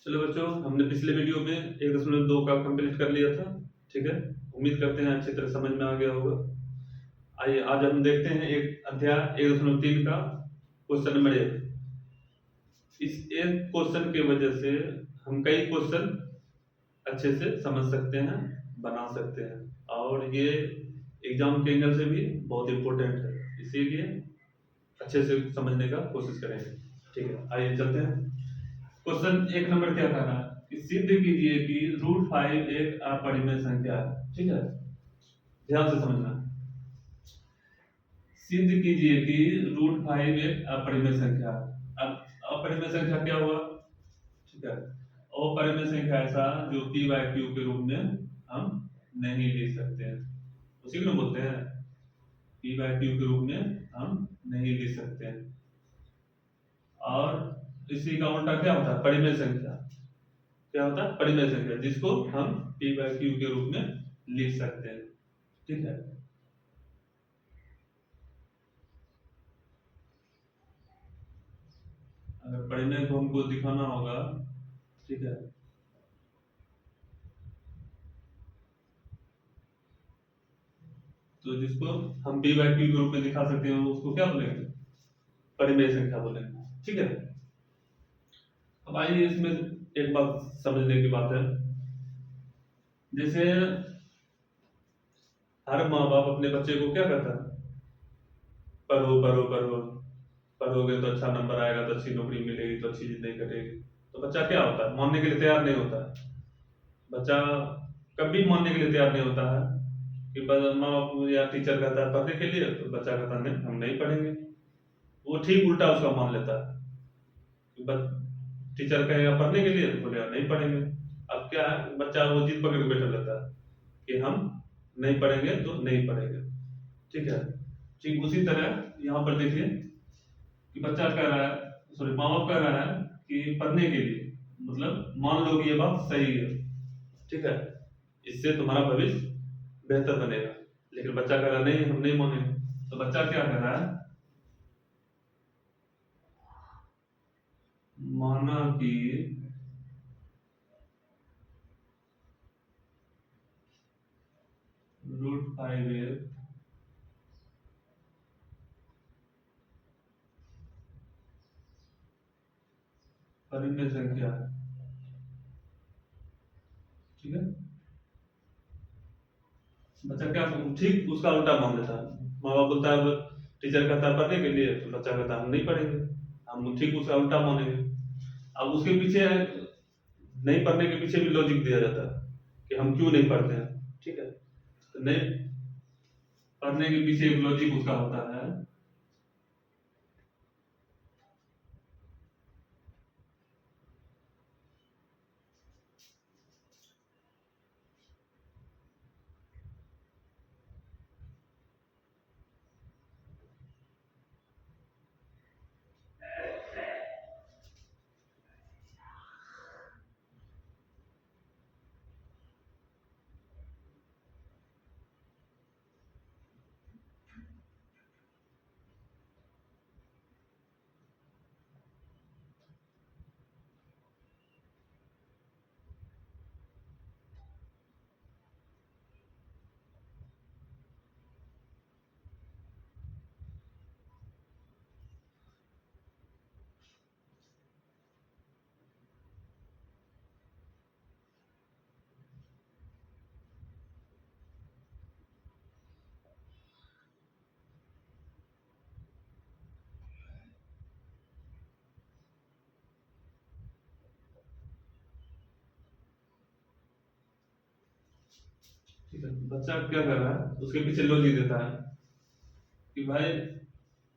चलो बच्चों, हमने पिछले वीडियो में 1.2 का कंप्लीट कर लिया था। ठीक है, उम्मीद करते हैं अच्छी तरह समझ में आ गया होगा। आइए आज हम देखते हैं एक अध्याय 1.3 का क्वेश्चन नंबर 1। इस एक क्वेश्चन की वजह से हम कई क्वेश्चन अच्छे से समझ सकते हैं, बना सकते हैं, और ये एग्जाम के एंगल से भी बहुत इंपॉर्टेंट है, इसीलिए अच्छे से समझने का कोशिश करेंगे। ठीक है, आइए चलते हैं। क्वेश्चन 1 नंबर क्या कह रहा है कि सिद्ध कीजिए कि √5 एक अपरिमेय संख्या है। ठीक है, ध्यान से समझना। सिद्ध कीजिए कि √5 एक अपरिमेय संख्या है। अब अपरिमेय संख्या क्या हुआ? ठीक है, अपरिमेय संख्या ऐसा जो p/q के रूप में हम नहीं लिख सकते हैं, उसी को बोलते हैं p/q के रूप में हम नहीं लिख सकते हैं। और इसी का उल्टा क्या होता है? परिमेय संख्या। क्या होता है? परिमेय संख्या, जिसको हम p/q के रूप में लिख सकते हैं। ठीक है, अगर परिमेय को हमको दिखाना होगा, ठीक है, तो जिसको हम p/q के रूप में दिखा सकते हैं उसको क्या बोलेंगे? परिमेय संख्या बोलेंगे। ठीक है, अब आइए इसमें एक बात समझने की बात है। जैसे हर माँ बाप अपने बच्चे को क्या कहता है? पढ़ो पढ़ो पढ़ो, पढ़ोगे तो अच्छा नंबर आएगा, तो अच्छी नौकरी मिलेगी, तो अच्छी जिंदगी कटेगी। तो बच्चा क्या होता है? मानने के लिए तैयार नहीं होता है। बच्चा कभी मानने के लिए तैयार नहीं होता है कि माँ बाप या टीचर कहता है पढ़ने के लिए, तो बच्चा कहता है नहीं, हम नहीं पढ़ेंगे। वो ठीक उल्टा उसका मान लेता है कि टीचर कहेगा पढ़ने के लिए, तो बोलेगा नहीं पढ़ेंगे। अब क्या है, बच्चा वो जिद पकड़ के बैठा रहता है कि हम नहीं पढ़ेंगे तो नहीं पढ़ेंगे। ठीक है, ठीक उसी तरह यहाँ पर देखिए कि बच्चा कह रहा है, सॉरी माँ बाप कह रहा है कि पढ़ने के लिए, मतलब मान लो कि ये बात सही है। ठीक है, इससे तुम्हारा भविष्य बेहतर बनेगा। लेकिन बच्चा कह रहा है नहीं, हम नहीं मानेंगे। तो बच्चा क्या कर रहा है? माना कि √5 एक परिमेय संख्या है। ठीक है, बच्चा क्या, ठीक उसका उल्टा मान लेता है। माँ बाप बोलता है, टीचर कहता है पढ़ने के लिए, तो बच्चा कहता है हम नहीं पढ़ेंगे, हम ठीक उसका उल्टा मानेंगे। अब उसके पीछे नहीं पढ़ने के पीछे भी लॉजिक दिया जाता है कि हम क्यों नहीं पढ़ते हैं। ठीक है, तो नहीं पढ़ने के पीछे एक लॉजिक उसका होता है। ठीक है, बच्चा क्या कर रहा है, उसके पीछे लॉजिक देता है कि भाई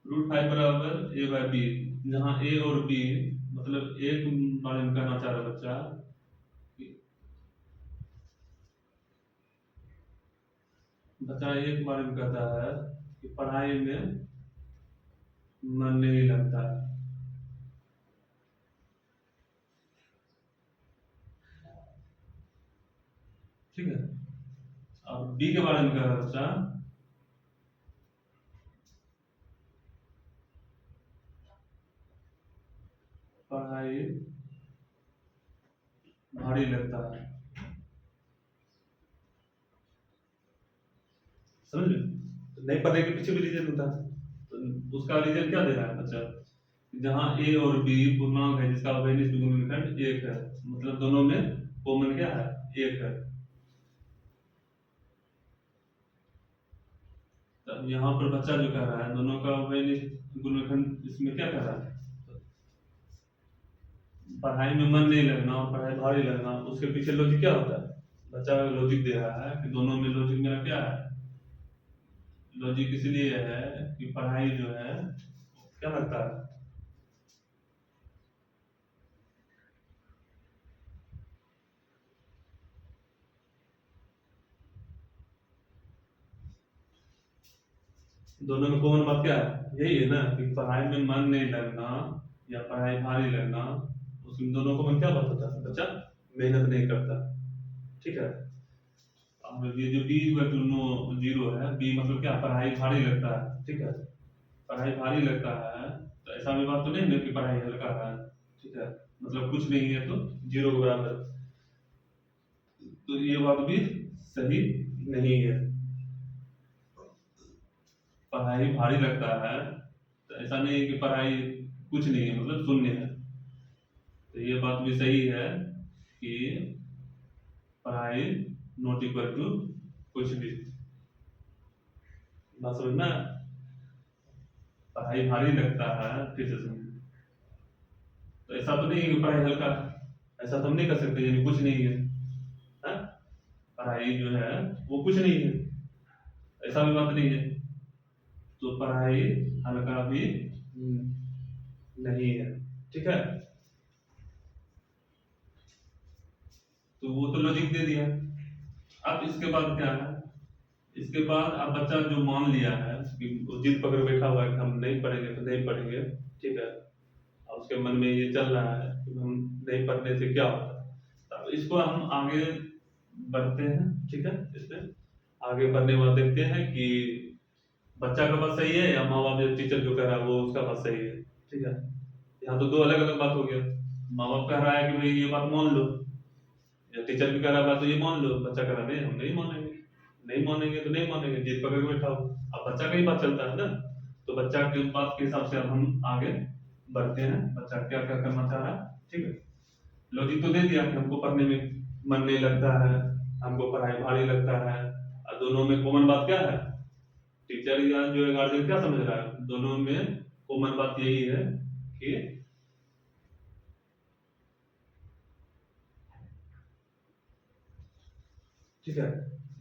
√5 बराबर a/b, जहाँ a और b, मतलब एक बारे में कहना चाह रहा है बच्चा कि बच्चा एक बारे में कहता है कि पढ़ाई में मन नहीं लगता है। ठीक है, अब बी के बारे में कह रहा है बच्चा, पढ़ाई भारी लगता है, समझ लो। तो नहीं पढ़ने के पीछे भी रीजन होता है। तो उसका रीजन क्या दे रहा है बच्चा, जहाँ ए और बी पूर्णांक है जिसका अवयनिष्ठ गुणनखंड एक है, मतलब दोनों में कॉमन क्या है, एक है। तब यहाँ पर बच्चा जो कह रहा है दोनों का अवयनिष्ठ गुणनखंड, इसमें क्या कह रहा है, पढ़ाई में मन नहीं लगना और पढ़ाई भारी लगना, उसके पीछे लॉजिक क्या होता है, बच्चा लॉजिक दे रहा है कि दोनों में लॉजिक मेरा क्या है, लॉजिक इसलिए है कि पढ़ाई जो है क्या लगता है, दोनों में कॉमन बात क्या है, यही है ना कि पढ़ाई में मन नहीं लगना या पढ़ाई भारी लगना, उसमें दोनों को मन क्या बात होता है, बच्चा मेहनत नहीं करता। ठीक है, अब ये जो B equal to no zero है, बी मतलब क्या, पढ़ाई भारी लगता है। ठीक है, पढ़ाई भारी लगता है, तो ऐसा भी बात तो नहीं ना कि पढ़ाई हल्का है। ठीक है, मतलब कुछ नहीं है तो जीरो के बराबर, तो ये बात भी सही नहीं है। पढ़ाई भारी लगता है तो ऐसा नहीं है कि पढ़ाई कुछ नहीं है मतलब शून्य है, तो ये बात भी सही है कि पढ़ाई नॉट इक्वल टू कुछ भी। बात समझ में, पढ़ाई भारी लगता है, फिर से समझ, तो ऐसा तो नहीं है कि पढ़ाई हल्का है, ऐसा तो हम नहीं कर सकते यानी कुछ नहीं है, हाँ? पढ़ाई जो है वो कुछ नहीं है, ऐसा भी बात नहीं है, तो पढ़ाई हल्का भी नहीं है। ठीक है, तो वो तो लॉजिक दे दिया। अब इसके बाद क्या है, इसके बाद अब बच्चा जो मान लिया है कि वो जिद पकड़ बैठा हुआ है कि हम नहीं पढ़ेंगे तो नहीं पढ़ेंगे। ठीक है, अब उसके मन में ये चल रहा है कि हम नहीं पढ़ने से क्या होता है, तो इसको हम आगे बढ़ते हैं। ठीक है, इसमें आगे बढ़ने वाला देखते हैं कि बच्चा का बात सही है या माँ बाप या टीचर जो कह रहा है वो उसका बात सही है। ठीक है, यहाँ तो दो अलग अलग बात हो गया, माँ बाप कह रहा है कि भाई ये बात मान लो, या टीचर भी कह रहा है तो ये मान लो, बच्चा कह रहा है नहीं हम नहीं मानेंगे, नहीं मानेंगे तो नहीं मानेंगे, जिद पकड़ के बैठा हो। अब बच्चा का ही बात चलता है ना, तो बच्चा के बात के हिसाब से अब हम आगे बढ़ते हैं, बच्चा क्या क्या करना चाह रहा है। ठीक है, लॉजिक तो दे दिया कि हमको पढ़ने में मन नहीं लगता है, हमको पढ़ाई भारी लगता है, और दोनों में कॉमन बात क्या है, टीचर या जो है गार्जियन क्या समझ रहा है, दोनों में कॉमन बात यही है कि ठीक है,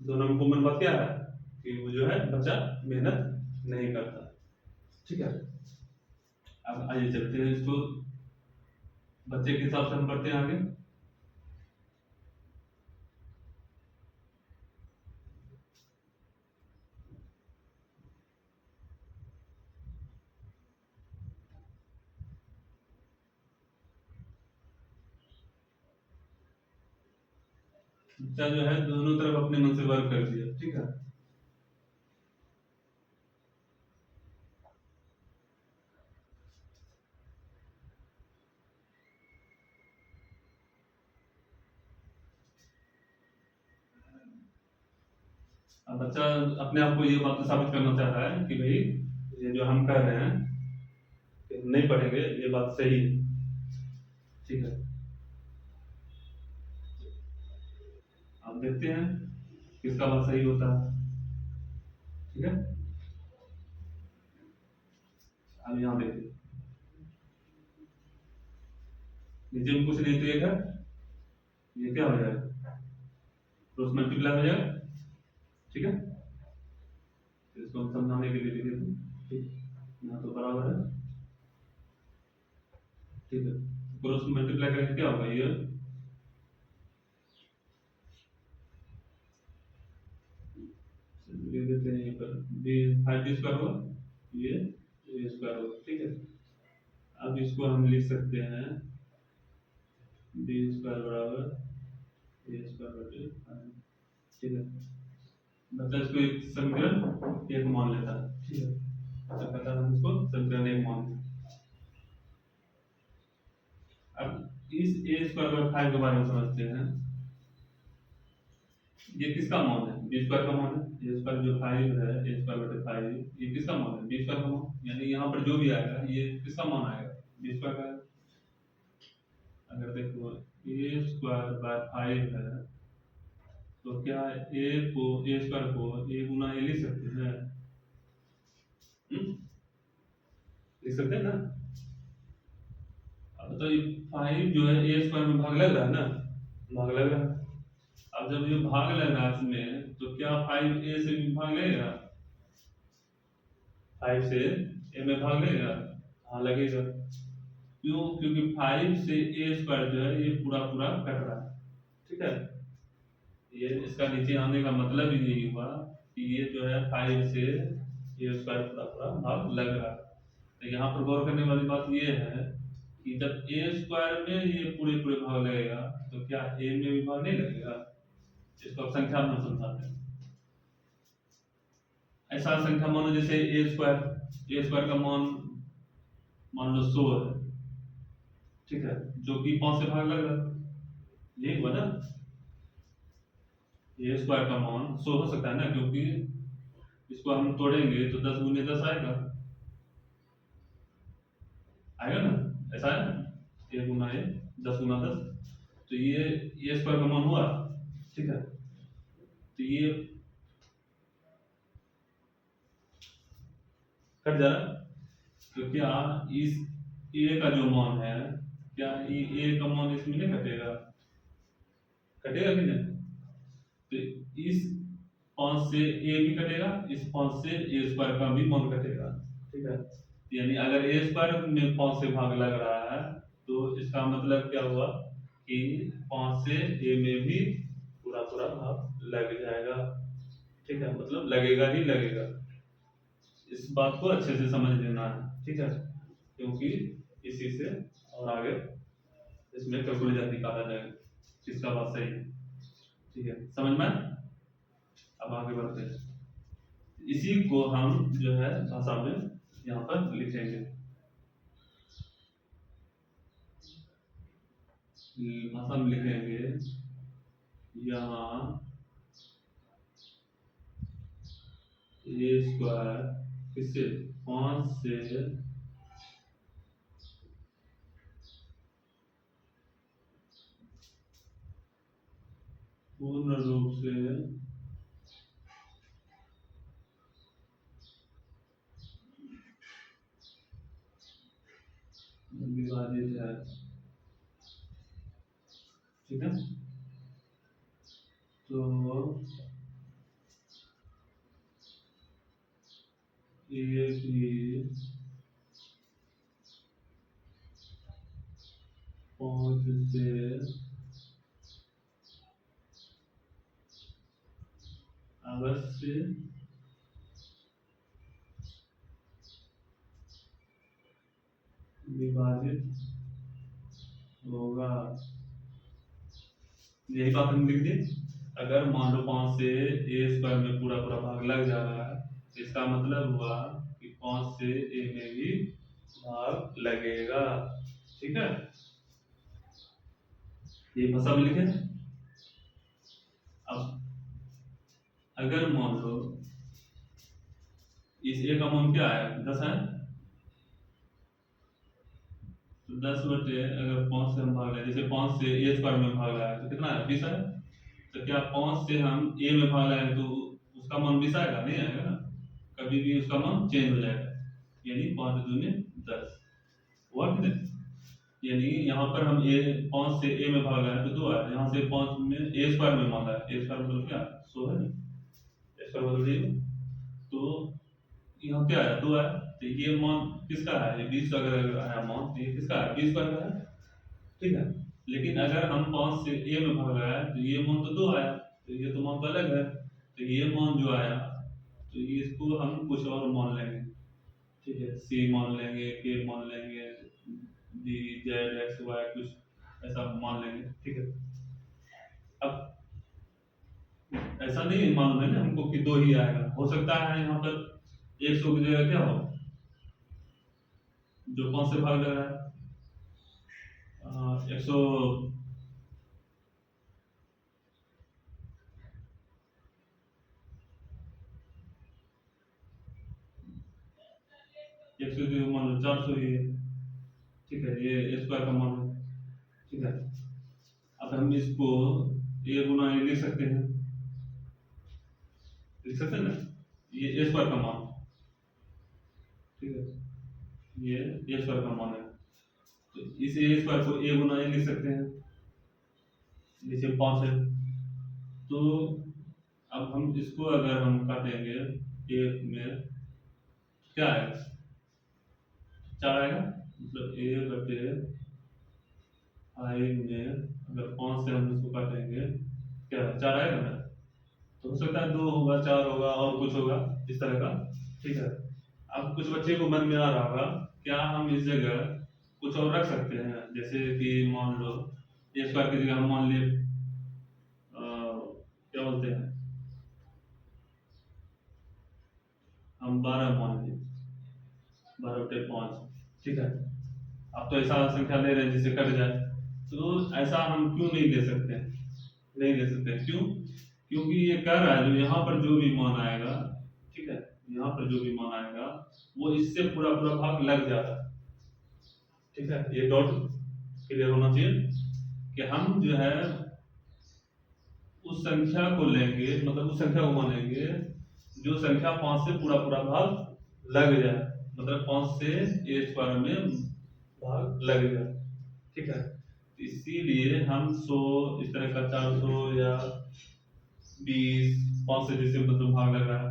दोनों में कॉमन बात क्या है कि वो जो है बच्चा मेहनत नहीं करता। ठीक है, अब आइए चलते हैं इसको बच्चे के हिसाब से हम पढ़ते हैं आगे। बच्चा जो है दोनों तरफ अपने मन से वर्क कर दिया। ठीक है, अब बच्चा अपने आप को ये बात तो साबित करना चाह रहा है कि भाई ये जो हम कर रहे हैं कि हम नहीं पढ़ेंगे ये बात सही है। ठीक है, अब देखते हैं किसका बात सही होता है। ठीक है, अब यहाँ देखिए, नीचे में कुछ नहीं तो एक है, ये क्या हो जाएगा, क्रॉस मल्टीप्लाई हो जाएगा। ठीक है, तो इसको हम समझाने के लिए लिखे थे। ठीक, यहाँ तो बराबर है। ठीक है, क्रॉस मल्टीप्लाई करके क्या होगा, ये लिख देते हैं यहाँ पर बी 5 स्क्वायर होगा, ये ए स्क्वायर होगा। ठीक है, अब इसको हम लिख सकते हैं बी स्क्वायर बराबर ए स्क्वायर बटे 5। ठीक है, मतलब इसको एक समीकरण एक मान लेता है। ठीक है, अच्छा कहता है हम इसको समीकरण एक मान लेते हैं। अब इस ए स्क्वायर बाय 5 के बारे में समझते हैं। ये किसका मान है? बी स्क्वायर का मान है। ए स्क्वायर जो 5 है, ए स्क्वायर बटे 5, ये किसका मान है? बी स्क्वायर का मान। यानी यहाँ पर जो भी आएगा ये किसका मान आएगा? बी स्क्वायर का। अगर देखो ए स्क्वायर बाय 5 है तो क्या ए स्क्वायर को ए गुना ए लिख सकते हैं? लिख सकते हैं ना। अब तो ये 5 जो है ए स्क्वायर में भाग लग रहा है ना, भाग लग रहा है। अब जब ये भाग लग रहा है इसमें तो क्या 5 ए से भी भाग लगेगा? 5 से ए में भाग लगेगा? हाँ लगेगा। क्यों? क्योंकि 5 से ए स्क्वायर जो है ये पूरा पूरा कट रहा है, ठीक है। ये इसका नीचे आने का मतलब ही यही हुआ कि ये जो है 5 से ए स्क्वायर पूरा पूरा भाग लग रहा है। तो यहाँ पर गौर करने वाली बात ये है कि जब ए स्क्वायर में ये पूरे पूरे भाग लगेगा तो क्या ए में भी भाग नहीं लगेगा? इसको अब संख्या में समझाते हैं। ऐसा संख्या मानो जैसे ए स्क्वायर का मान मान लो 100 है, ठीक है, जो कि 5 से भाग लग रहा है, यही हुआ ना। ए स्क्वायर का मान 100 हो सकता है ना, क्योंकि इसको हम तोड़ेंगे तो 10 गुने 10 आएगा, आएगा ना, ऐसा है ना, ए गुना ए 10 गुना 10। तो ये ए स्क्वायर का मान हुआ, ठीक है। तो ये कट जा रहा, तो क्या इस ए का जो मान है, क्या ए का मान इसमें नहीं कटेगा? कटेगा कि नहीं? तो इस 5 से ए भी कटेगा, इस 5 से ए स्क्वायर का भी मान कटेगा, ठीक है। यानी अगर ए स्क्वायर में 5 से भाग लग रहा है तो इसका मतलब क्या हुआ कि 5 से ए में भी पूरा पूरा भाग लग जाएगा, ठीक है, मतलब लगेगा ही लगेगा। इस बात को अच्छे से समझ लेना है, ठीक है, क्योंकि इसी से और आगे इसमें कैलकुलेटर निकाला जाएगा किसका बात सही है, ठीक है, समझ में। अब आगे बढ़ते हैं। इसी को हम जो है भाषा में यहाँ पर लिखेंगे। भाषा में लिखेंगे यहाँ ए स्क्वायर किससे 5 से पूर्ण रूप से विभाजित है, ठीक है। तो ये भी 5 से अवश्य विभाजित होगा। यही बात हम लिख दी। अगर मान लो 5 से ए स्क्वायर में पूरा पूरा भाग लग जा रहा है, इसका मतलब हुआ कि 5 से ए में भी भाग लगेगा, ठीक है। ये भाषा में लिखे। अब अगर मान लो इस ए का मान क्या है 10 है, तो 10 बटे अगर 5 से हम भाग रहे, जैसे 5 से ए स्क्वायर में भाग रहा है तो कितना है 20 है। तो क्या 5 से हम ए में भाग रहे हैं तो उसका मान 20 आएगा? नहीं आएगा ना, कभी भी उसका मान चेंज हो जाएगा। यानी 5 दूनी 10 हुआ कि नहीं। यानी यहाँ पर हम 5 से ए में भाग रहे हैं तो 2 है, यहाँ से 5 में ए स्क्वायर में मान रहा है, ए स्क्वायर मतलब क्या 100 है, ए स्क्वायर मतलब तो यहाँ क्या है 2 है। तो ये मान किसका है? ये 20 अगर आया मान तो ये किसका है? 20 का है, ठीक है। लेकिन अगर हम 5 से ए में भाग रहा है तो ये मान तो 2 आया, तो ये तो मान तो अलग है। तो ये मान जो आया तो ये इसको हम कुछ और मान लेंगे, ठीक है, सी मान लेंगे, के मान लेंगे, डी जेड एक्स वाई कुछ ऐसा मान लेंगे, ठीक है। अब ऐसा नहीं मालूम है ना हमको कि 2 ही आएगा, हो सकता है यहाँ पर 100 की जगह क्या हो जो 5 से भाग लग रहा है, 100 100 जो मान लो 400 ही है, ठीक है, ये ए स्क्वायर का मान है, ठीक है। अब हम इसको ए गुना ए लिख सकते हैं, लिख सकते हैं ना, ये ए स्क्वायर का मान, ठीक है, ये ए स्क्वायर का मान है, तो इस ए स्क्वायर को ए गुना ए लिख सकते हैं, जैसे 5 है, तो अब हम इसको अगर हम काटेंगे ए में क्या आएगा, 4 आएगा, मतलब ए बटे आई में अगर 5 से हम इसको काटेंगे क्या 4 आएगा ना, तो हो सकता है 2 होगा, 4 होगा और कुछ होगा इस तरह का, ठीक है। अब कुछ बच्चे को मन में आ रहा होगा क्या हम इस जगह कुछ और रख सकते हैं, जैसे कि मान लो ए स्क्वायर की जगह हम मान लिए क्या बोलते हैं, हम 12 मान लिए, 12/5, ठीक है। अब तो ऐसा संख्या ले रहे हैं जिससे कट जाए, तो ऐसा हम क्यों नहीं ले सकते, नहीं ले सकते, क्यों, क्योंकि ये कह रहा है जो यहाँ पर जो भी मान आएगा, ठीक है, यहाँ पर जो भी मान आएगा वो इससे पूरा पूरा भाग लग जाता है, ठीक है। ये डॉट क्लियर होना चाहिए कि हम जो है उस संख्या को लेंगे, मतलब उस संख्या को मानेंगे जो संख्या 5 से पूरा पूरा भाग लग जाए, मतलब 5 से ए स्क्वायर में भाग लग जाए, ठीक है। इसीलिए हम 100 इस तरह का 400 या 20 5 से जैसे मतलब भाग लग रहा है,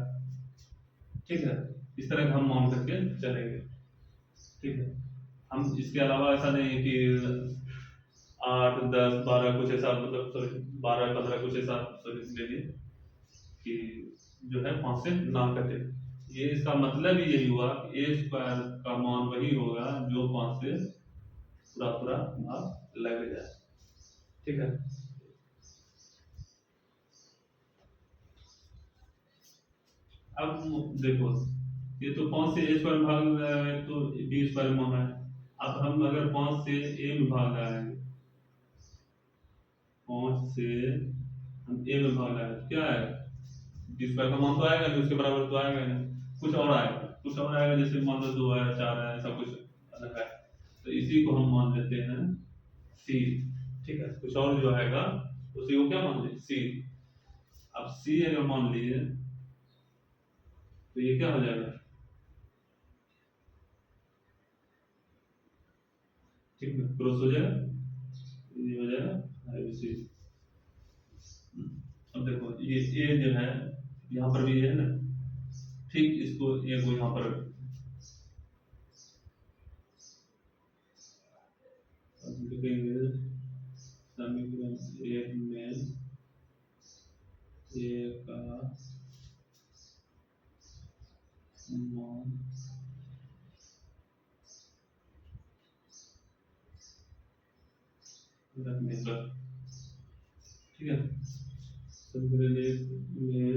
ठीक है, इस तरह का हम मान करके चलेंगे, ठीक है। हम इसके अलावा ऐसा नहीं है कि 8 10 12 कुछ ऐसा, मतलब सॉरी 12 15 कुछ ऐसा, सॉरी इसके लिए कि जो है 5 से ना कटे, ये इसका मतलब ही यही हुआ कि ए स्क्वायर का मान वही होगा जो 5 से पूरा पूरा भाग लग जाए, ठीक है। अब देखो ये तो 5 से ए स्क्वायर भाग लग रहा है तो बी स्क्वायर मान है, अब हम अगर 5 से ए में भाग लगाएंगे, 5 से हम ए में भाग लगाएंगे क्या है, बी स्क्वायर का मान तो आएगा नहीं, उसके बराबर तो आएगा नहीं, कुछ और आएगा, कुछ और आएगा, जैसे मान लो 2 है 4 है ऐसा कुछ अलग है, तो इसी को हम मान लेते हैं सी, ठीक है। कुछ और जो आएगा उसी को क्या मान लें सी। अब सी अगर मान लिए तो ये क्या हो जाएगा, ठीक है, क्रॉस हो जाएगा, ये हो जाएगा आईबीसी। अब देखो ये ए जो है यहाँ पर भी है ना, ठीक, इसको ए को यहाँ पर लिखेंगे, समीकरण 1 में ए का मान रखने पर, ठीक है, समीकरण 1 में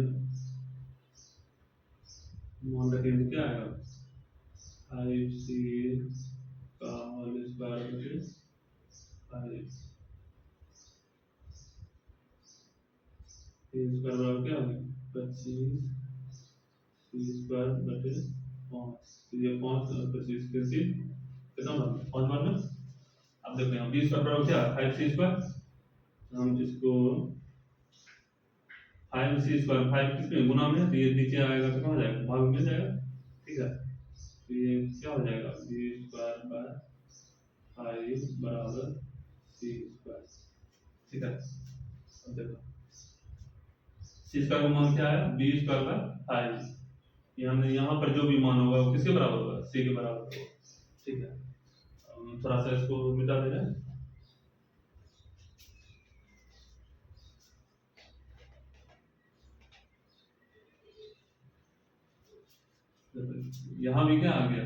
मान रखेंगे क्या आएगा 5c का होल स्क्वायर बटे 5 सी स्क्वायर बराबर क्या होगा 25 सी स्क्वायर बटे 5, तो ये 5 और 25 के सी कितना बना 5 बना। अब देखो यहाँ बी स्क्वायर बराबर क्या 5c स्क्वायर, हम इसको 5c स्क्वायर 5 किसमें गुना में है, तो ये नीचे आएगा तो कहाँ जाएगा भाग में जाएगा, ठीक है, तो ये क्या हो जाएगा बी स्क्वायर बाय 5 बराबर सी स्क्वायर, ठीक है। अब देखो सी स्क्वायर का मान क्या है बी स्क्वायर बाय 5, हमने यहाँ पर जो भी मान होगा वो किसके बराबर होगा सी के बराबर होगा, ठीक है। हम थोड़ा सा इसको मिटा दे रहे हैं, यहाँ भी क्या आ गया,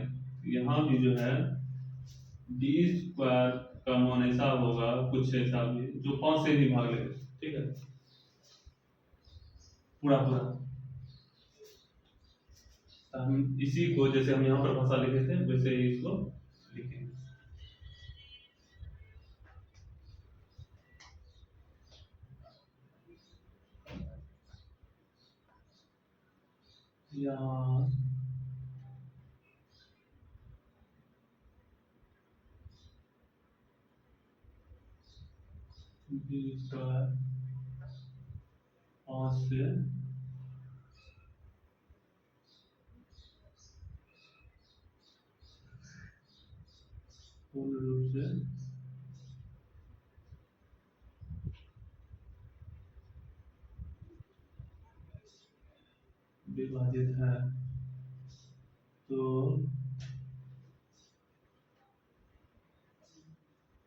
यहाँ भी जो है डी स्क्वायर का मान ऐसा होगा कुछ ऐसा भी जो 5 से ही भाग लेगा, ठीक है, पूरा पूरा। तो हम इसी को जैसे हम यहाँ पर भाषा लिखे थे वैसे ही इसको लिखेंगे, यहाँ बी स्क्वायर 5 से पूर्ण रूप से विभाजित है, तो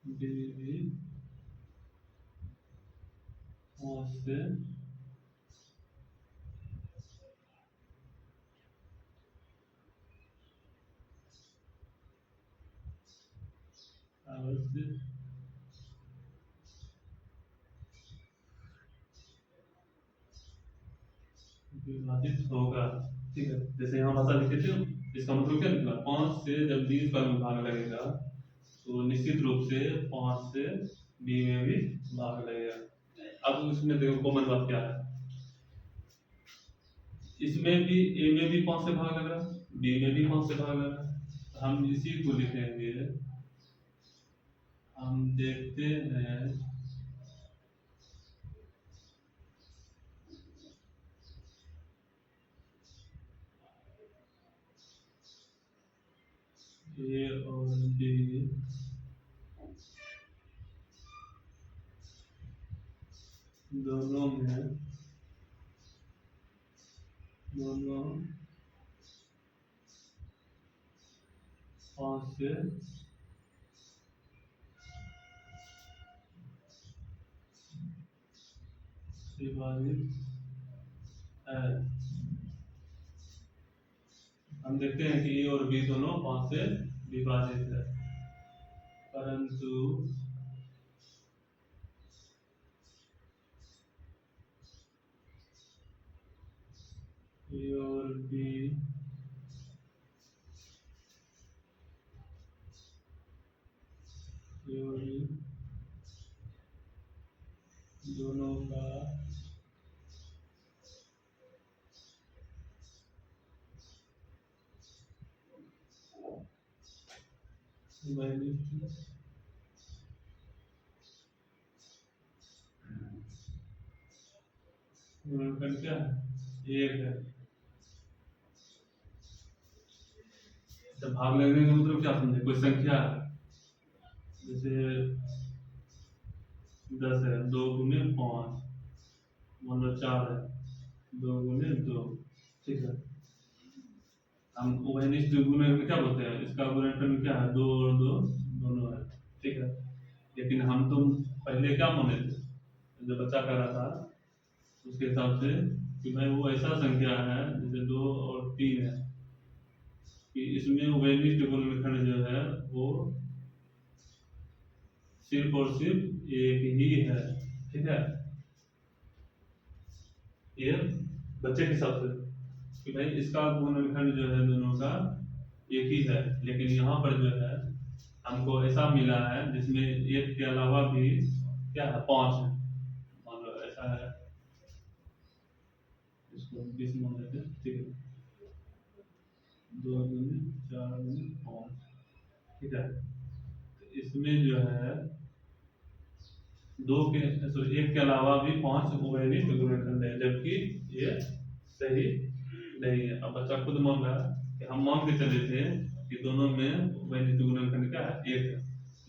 डी भी 5 से अवश्य विभाजित होगा। ठीक है, जैसे यहाँ भाषा लिखे थे, इसका मतलब क्या निकला, 5 से जब 20 पर में भाग लगेगा तो निश्चित रूप से 5 से बी में भी भाग लगेगा। अब इसमें देखो कॉमन बात क्या है, इसमें भी ए में भी 5 से भाग लग रहा है, बी में भी 5 से भाग लग रहा है। हम इसी को लिखेंगे, हम देखते हैं ए और बी दोनों 5 से विभाजित है। हम देखते हैं कि ए और बी दोनों 5 से विभाजित है, परंतु ए और बी दोनों का गुणनखंड क्या है, एक है। जब भाग लगने का मतलब क्या समझे, कोई संख्या जैसे 10 है, 2 गुने 5, मान लो 4 है, 2 गुने 2। ठीक है, हम उभयनिष्ठ गुणनखंड क्या बोलते हैं, इसका गुणनखंड क्या है, 2 और 2 दोनों है। ठीक है, लेकिन हम तो पहले क्या माने थे, जब बच्चा कर रहा था उसके हिसाब से कि भाई वो ऐसा संख्या है जैसे 2 और 3 है, कि इसमें उभयनिष्ठ गुणनखंड जो है वो सिर्फ और सिर्फ एक ही है। ठीक है, ये बच्चे के हिसाब से कि भाई इसका गुणनखंड जो है दोनों का एक ही है, लेकिन यहाँ पर जो है हमको ऐसा मिला है जिसमें एक के अलावा भी क्या है, 5 है, मान लो ऐसा है, इसको 20 मान लेते हैं। ठीक है, 2 गुने 4 गुने 5। ठीक है, तो इसमें जो है एक के अलावा भी 5 उभयनिष्ठ गुणनखंड है, जबकि ये सही नहीं है। अब बच्चा खुद मान रहा है कि हम मान के चले थे कि दोनों में उभयनिष्ठ गुणनखंड क्या है, एक है,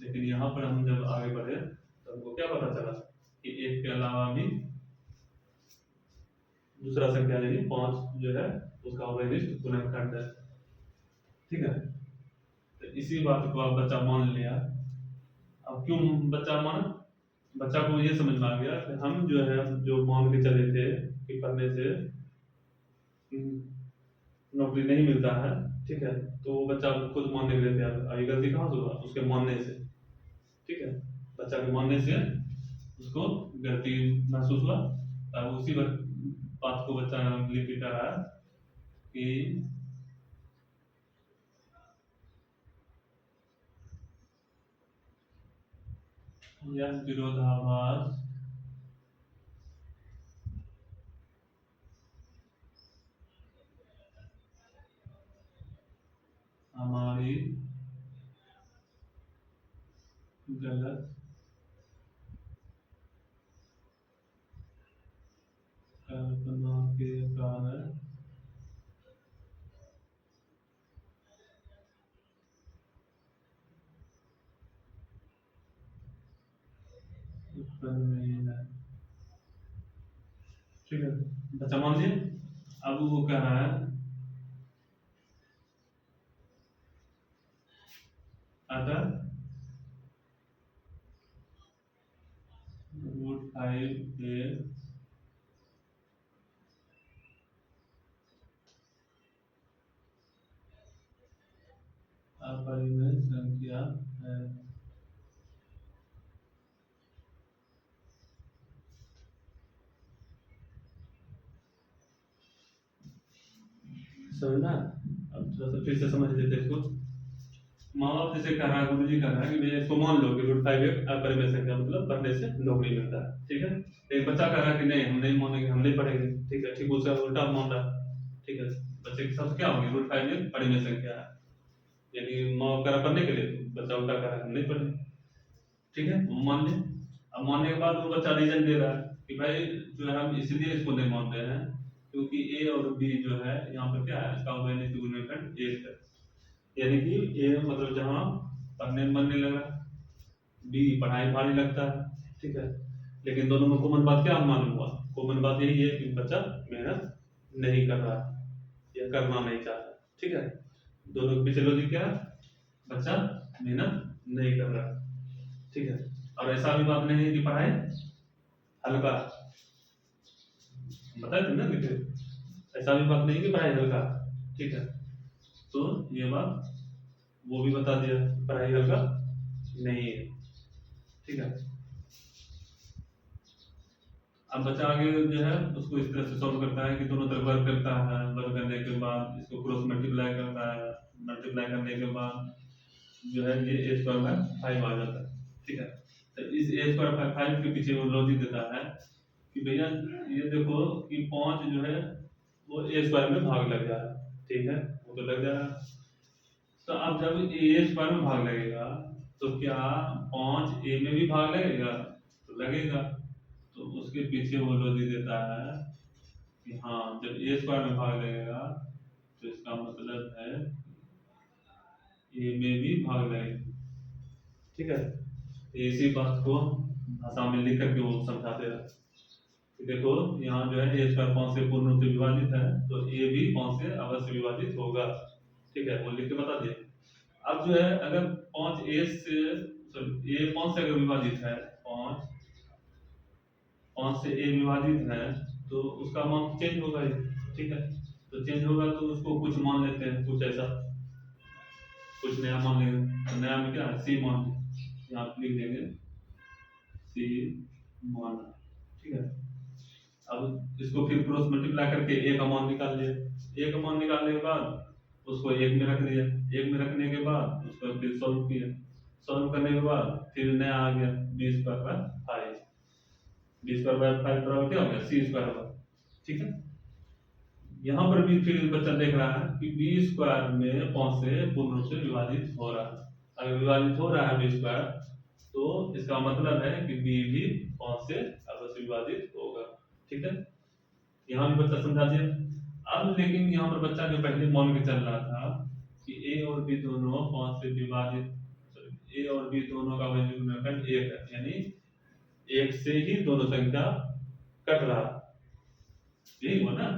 लेकिन यहाँ पर हम जब आगे बढ़े तो हमको क्या पता चला कि एक के अलावा भी दूसरा संख्या यानी 5 जो है उसका उभयनिष्ठ गुणनखंड है। ठीक है, तो इसी बात को आप बच्चा मान लिया। अब क्यों बच्चा माना, बच्चा को ये समझ में आ गया कि हम जो है जो मान के चले थे कि पढ़ने से नौकरी नहीं मिलता है। ठीक है, तो वो बच्चा खुद मानने के लिए तैयार है। अभी गलती कहाँ से हुआ, उसके मानने से। ठीक है, बच्चा के मानने से उसको गलती महसूस हुआ, तब उसी बात को बच्चा लिख के कह रहा है कि यह विरोधाभास गलत कल्पना के कारण उत्पन्न नहीं है। ठीक है, बच्चा मान लीजिए अब वो कह रहा है अगर √5 के अपरिमेय संख्या है। समझना? अब थोड़ा सा फिर से समझ लेते हैं इसको। माँ बाप जैसे कह रहा है, गुरु जी कह रहा है कि भैया इसको मान लो कि √5 एक अपरिमेय संख्या, मतलब पढ़ने से नौकरी मिलता है। ठीक है, एक बच्चा कह रहा है कि नहीं हम नहीं मानेंगे, हम नहीं पढ़ेंगे। ठीक है, ठीक उसका उल्टा मान रहा है। ठीक है, बच्चे के साथ क्या होंगे, √5 एक परिमेय संख्या है, यानी माँ बाप कह रहा पढ़ने के लिए, तो बच्चा उल्टा कह रहा है हम नहीं पढ़ेंगे। ठीक है, वो मान ले। अब मानने के बाद वो बच्चा रीजन दे रहा है कि भाई जो है हम इसलिए इसको नहीं मानते हैं क्योंकि ए और बी जो है यहाँ पर क्या है, इसका उभयनिष्ठ गुणनखंड 1 है। यानी कि ए मतलब जहाँ पढ़ने में मन नहीं लग रहा, बी पढ़ाई भारी लगता है। ठीक है, लेकिन दोनों में कॉमन बात क्या मालूम हुआ, कॉमन बात यही है कि बच्चा मेहनत नहीं कर रहा या करना नहीं चाह रहा। ठीक है, दोनों के पीछे लॉजिक क्या है, बच्चा मेहनत नहीं कर रहा। ठीक है, और ऐसा भी बात नहीं है कि पढ़ाई हल्का, बताए थे ना लिखे, ऐसा भी बात नहीं है कि पढ़ाई हल्का। ठीक है, तो ये बात वो भी बता दिया, पढ़ाई हल्का नहीं है। ठीक है, अब बच्चा आगे जो है उसको इस तरह से सॉल्व करता है कि दोनों तरफ वर्ग करता है, वर्ग करने के बाद इसको क्रॉस मल्टीप्लाई करता है, मल्टीप्लाई करने के बाद जो है ये a स्क्वायर बाय 5 आ जाता है। ठीक है, तो इस a स्क्वायर बाय 5 के पीछे वो लॉजिक देता है कि भैया ये देखो कि 5 जो है वो a स्क्वायर में भाग लग जा रहा है। ठीक है, वो तो लग जा रहा है। तो अब जब a स्क्वायर में भाग लगेगा तो क्या 5 a में भी भाग लगेगा, तो लगेगा। तो उसके पीछे वो लॉजिक देता है कि हाँ जब a स्क्वायर में भाग लगेगा तो इसका मतलब है a में भी भाग लगेगा। ठीक है, इसी बात को भाषा में लिख करके वो समझाते हैं कि देखो यहाँ जो है a स्क्वायर 5 से पूर्ण रूप से विभाजित है, तो a भी 5 से अवश्य विभाजित होगा। ठीक है, वो लिख के बता दिए। अब जो है अगर 5 a से सॉरी a 5 से अगर विभाजित है, 5 से a विभाजित है तो उसका मान चेंज होगा ही। ठीक है, तो चेंज होगा तो उसको कुछ मान लेते हैं, कुछ ऐसा कुछ नया मान लेंगे। तो नया में क्या है, c मान, यहाँ पे लिख देंगे c मान। ठीक है, अब इसको फिर क्रॉस मल्टीप्लाई करके a का मान निकाल लिया। a का मान निकालने के बाद उसको 1 में रख दिया, 1 में रखने के बाद उसको फिर सॉल्व किया, सॉल्व करने के बाद फिर नया आ गया b square by 5, b square by 5 बराबर क्या हो गया, c स्क्वायर बाय। ठीक है, यहाँ पर भी फिर बच्चा देख रहा है कि b स्क्वायर में 5 से पूर्ण रूप से विभाजित हो रहा है। अगर विभाजित हो रहा है b स्क्वायर तो इसका मतलब है कि b भी 5 से अवश्य विभाजित होगा। ठीक है, यहाँ भी बच्चा समझा दिया। अब लेकिन यहाँ पर बच्चा जो पहले मान के चल रहा था कि a और b दोनों 5 से विभाजित, a और b दोनों का वैल्यू गुणनखंड 1 है, यानी 1 से ही दोनों संख्या कट रहा, यही हुआ ना।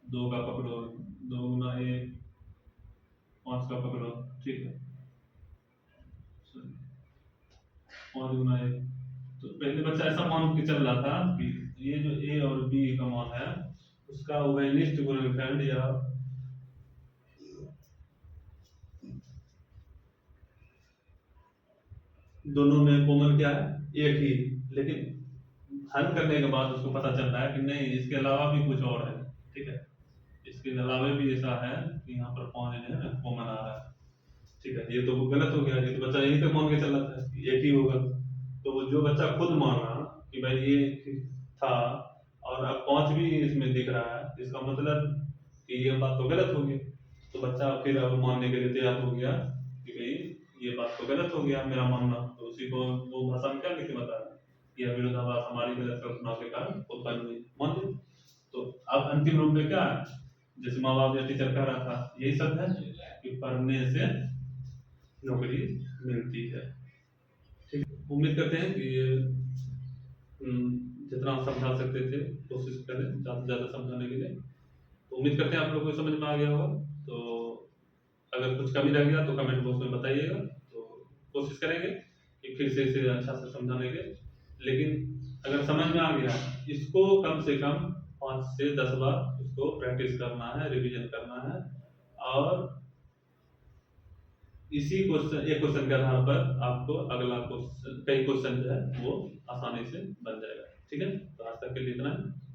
2 का पकड़ो, 2 गुना 1, 5 का पकड़ो। ठीक है, 5 गुना 1, तो पहले बच्चा ऐसा मान के चल रहा था कि ये जो a और b का मान है उसका उभयनिष्ठ गुणनखंड या दोनों में कॉमन क्या है, एक ही। लेकिन हल करने के बाद उसको पता चल रहा है कि नहीं इसके अलावा भी कुछ और है। ठीक है, इसके अलावा भी ऐसा है कि यहाँ पर 5 जो है ना कॉमन आ रहा है। ठीक है, ये तो गलत हो गया, ये तो बच्चा यही तक मान के चला था कि एक ही होगा। तो वो जो बच्चा खुद माना कि भाई ये था और अब 5 भी इसमें दिख रहा है, इसका मतलब कि ये बात तो गलत हो गई। तो बच्चा फिर अब मानने के लिए तैयार हो गया कि भाई ये बात तो गलत हो गया मेरा मानना, तो उसी को वो भाषा में क्या लिख के बता रहा है, यह विरोधाभास हमारी गलत कल्पना के कारण उत्पन्न हुई, मान ली। तो अब अंतिम रूप में क्या है, जैसे माँ बाप या टीचर कह रहा था, यही शब्द है कि पढ़ने से नौकरी मिलती है। ठीक, उम्मीद करते हैं कि जितना हम समझा सकते थे कोशिश करें ज़्यादा से ज़्यादा समझाने के लिए। तो उम्मीद करते हैं आप लोग को समझ में आ गया होगा। तो अगर कुछ कमी रह गया तो कमेंट बॉक्स में बताइएगा, तो कोशिश करेंगे कि फिर से इसे अच्छा से समझाने के। लेकिन अगर समझ में आ गया, इसको कम से कम 5 से 10 बार इसको प्रैक्टिस करना है, रिवीजन करना है, और इसी क्वेश्चन, एक क्वेश्चन के आधार पर आपको अगला क्वेश्चन, कई क्वेश्चन जो है वो आसानी से बन जाएगा। ठीक है, तो आज तक के लिए इतना है।